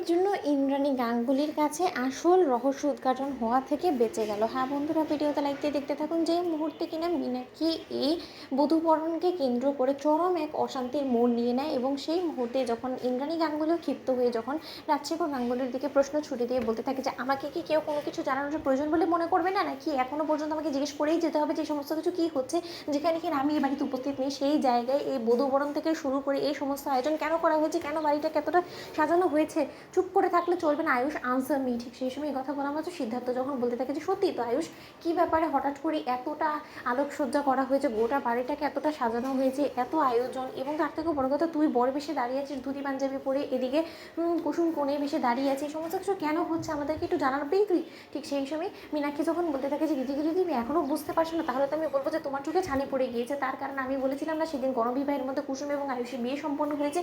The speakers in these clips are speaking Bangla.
বিয়ের জন্য ইন্দ্রাণী গাঙ্গুলির কাছে আসল রহস্য উদ্ঘাটন হওয়া থেকে বেঁচে গেল। হ্যাঁ বন্ধুরা, ভিডিওতে লাইক দিয়ে দেখতে থাকুন। যে মুহূর্তে কিনা মীনাক্ষী এই বধূবরণকে কেন্দ্র করে চরম এক অশান্তির মোড় নিয়ে নেয় এবং সেই মুহূর্তে যখন ইন্দ্রাণী গাঙ্গুলিও ক্ষিপ্ত হয়ে যখন রাজশেখর গাঙ্গুলির দিকে প্রশ্ন ছুটে দিয়ে বলতে থাকে যে আমাকে কি কেউ কোনো কিছু জানানোর প্রয়োজন বলে মনে করবে না, নাকি এখনও পর্যন্ত আমাকে জিজ্ঞেস করেই যেতে হবে যে সমস্ত কিছু কী হচ্ছে, যেখানে কিনা আমি এই বাড়িতে উপস্থিত নেই। সেই জায়গায় এই বধূবরণ থেকে শুরু করে এই সমস্ত আয়োজন কেন করা হয়েছে, কেন বাড়িটাকে এতটা সাজানো হয়েছে, চুপ করে থাকলে চলবে না। Ayush answer me. ঠিক সেই সময় এই কথা বলা মাত্র সিদ্ধার্থ যখন বলতে থাকে যে সত্যি তো আয়ুষ, কী ব্যাপারে হঠাৎ করে এতটা আলোকসজ্জা করা হয়েছে, গোটা বাড়িটাকে এতটা সাজানো হয়েছে, এত আয়োজন, এবং তার থেকেও বড় কথা তুই বড় বেশি দাঁড়িয়ে আছিস ধুতি পাঞ্জাবি পরে, এদিকে কুসুম কোণে বেশি দাঁড়িয়ে আছে, এই সমস্ত কিছু কেন হচ্ছে আমাদেরকে একটু জানাবেই তুই। ঠিক সেই সময় মীনাক্ষী যখন বলতে থাকে যে দিদি যদি তুমি এখনও বুঝতে পারছো না, তাহলে তো আমি বলবো যে তোমার চোখে ছানি পড়ে গিয়েছে। তার কারণ আমি বলেছিলাম না সেদিন গণবিবাহের মধ্যে কুসুম এবং আয়ুষের বিয়ে সম্পন্ন হয়েছে,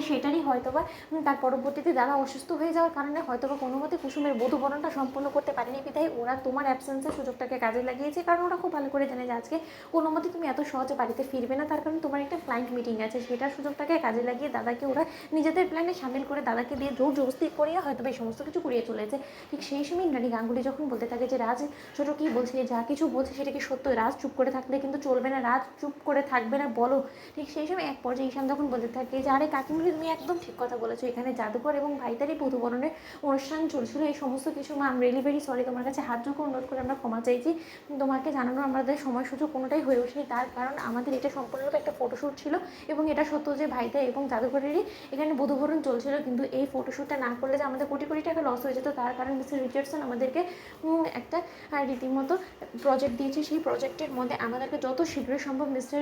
সেটারই হয়তোবা তার পরবর্তীতে দাদা অসুস্থ হয়ে যাওয়ার কারণে হয়তোবা কোনো মতে কুসুমের বধূবরণটা সম্পন্ন করতে পারেনি, বিধায় ওরা তোমার অ্যাবসেন্সের সুযোগটাকে কাজে লাগিয়েছে। কারণ ওরা খুব ভালো করে জানে যে আজকে কোনো মতে তুমি এত সহজে বাড়িতে ফিরবে না, তার কারণ তোমার একটা ক্লায়েন্ট মিটিং আছে, সেটার সুযোগটাকে কাজে লাগিয়ে দাদাকে ওরা নিজেদের প্ল্যানে সামিল করে দাদাকে দিয়ে জোর জবস্তি করিয়ে হয়তো এই সমস্ত কিছু করিয়ে চলেছে। ঠিক সেই সময় ইন্দ্রাণী গাঙ্গুলি যখন বলতে থাকে যে রাজ ছোটো কী বলছে, যা কিছু বলছে সেটা কি সত্য, রাজ চুপ করে থাকলে কিন্তু চলবে না, রাজ চুপ করে থাকবে না বলো। ঠিক সেই সময় এক পর্যায়ে ঈশান যখন বলতে থাকে যে আরে কাকিমুনি তুমি একদম ঠিক কথা বলেছো, এখানে জাদুকর এবং ভাইতারই বধূবরণের অনুষ্ঠান চলছিল, এই সমস্ত কিছু মা আম রিয়েলি ভেরি সরি, তোমার কাছে হাত জোর অনুরোধ করে আমরা ক্ষমা চাইছি। তোমাকে জানানোর আমাদের সময় সুযোগ কোনোটাই হয়ে ওঠেনি, তার কারণ আমাদের এটা সম্পূর্ণরূপে একটা ফটোশ্যুট ছিল, এবং এটা সত্য যে ভাইতা এবং জাদুঘরেরই এখানে বধূবরণ চলছিল, কিন্তু এই ফটোশ্যুটটা না করলে যে আমাদের কোটি কোটি টাকা লস হয়ে যেত, তার কারণ মিস্টার রিচার্ডসন আমাদেরকে একটা রীতিমতো প্রজেক্ট দিয়েছে। সেই প্রজেক্টের মধ্যে আমাদেরকে যত শীঘ্রই সম্ভব মিস্টার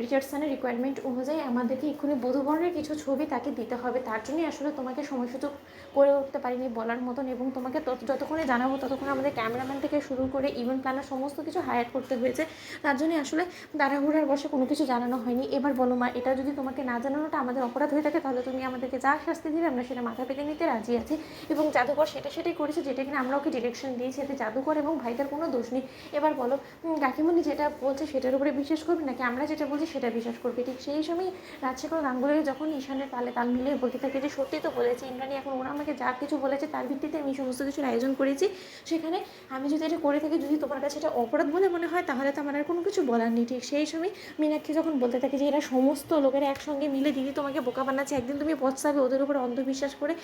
রিচার্ডসনের রিকোয়ারমেন্ট অনুযায়ী আমাদেরকে এক্ষুনি বধূবরণের কিছু ছবি তাকে দিতে হবে, তার জন্যই আসলে তোমাকে সময় সুযোগ করে উঠতে পারিনি বলার মতন, এবং তোমাকে যতক্ষণে জানাবো ততক্ষণে আমাদের ক্যামেরাম্যান থেকে শুরু করে ইভেন্ট প্ল্যানার সমস্ত কিছু হায়ার করতে হয়েছে, তার জন্যই আসলে তাড়াহুড়ার বসে কোনো কিছু জানানো হয়নি। এবার বলো মা, এটা যদি তোমাকে না জানানোটা আমাদের অপরাধ হয়ে থাকে, তাহলে তুমি আমাদেরকে যা শাস্তি দিবে আমরা সেটা মাথা পেতে নিতে রাজি আছি, এবং জাদুকর সেটাই করেছে যেটা কিনা আমরা ওকে ডিরেকশন দিয়েছি, এতে জাদুকর এবং ভাইদের কোনো দোষ নেই। এবার বলো কাকিমণি যেটা বলছে সেটার উপরে বিশ্বাস করবে, নাকি আমরা যেটা বলছি সেটা বিশ্বাস করবে। ঠিক সেই সময় রাজশেখর গাঙ্গুলি যখন ঈশানের তালে তাল মিলিয়ে বলতে থাকে যে সত্যি তো বলেছে ইন্দ্রাণী, এখন ওরা আমাকে যা কিছু বলেছে তার ভিত্তিতে আমি সমস্ত কিছুর আয়োজন করেছি, সেখানে আমি যদি এটা করে থাকি, যদি তোমার কাছে এটা অপরাধ বলে মনে হয়, তাহলে তো আমার আর কোনো কিছু বলার নেই। ঠিক সেই সময় মীনাক্ষী যখন বলতে থাকে যে এরা সমস্ত লোকেরা একসঙ্গে মিলে দিদি তোমাকে বোকা বানাচ্ছে, একদিন তুমি পস্তাবে ওদের উপর অন্ধবিশ্বাস করে,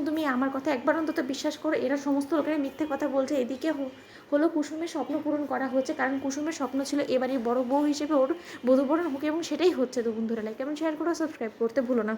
তুমি আমার কথা একবার অন্তত বিশ্বাস করো, এরা সমস্ত লোকেরা মিথ্যে কথা বলছে। এদিকে হলো কুসুমের স্বপ্ন পূরণ করা হচ্ছে, কারণ কুসুমের স্বপ্ন ছিল এবারই বড় বউ হিসেবে ওর বধূবরণ হোক, এবং সেটাই হচ্ছে। তো বন্ধুরা লাইক এবং শেয়ার করো, সাবস্ক্রাইব করতে ভুলো না।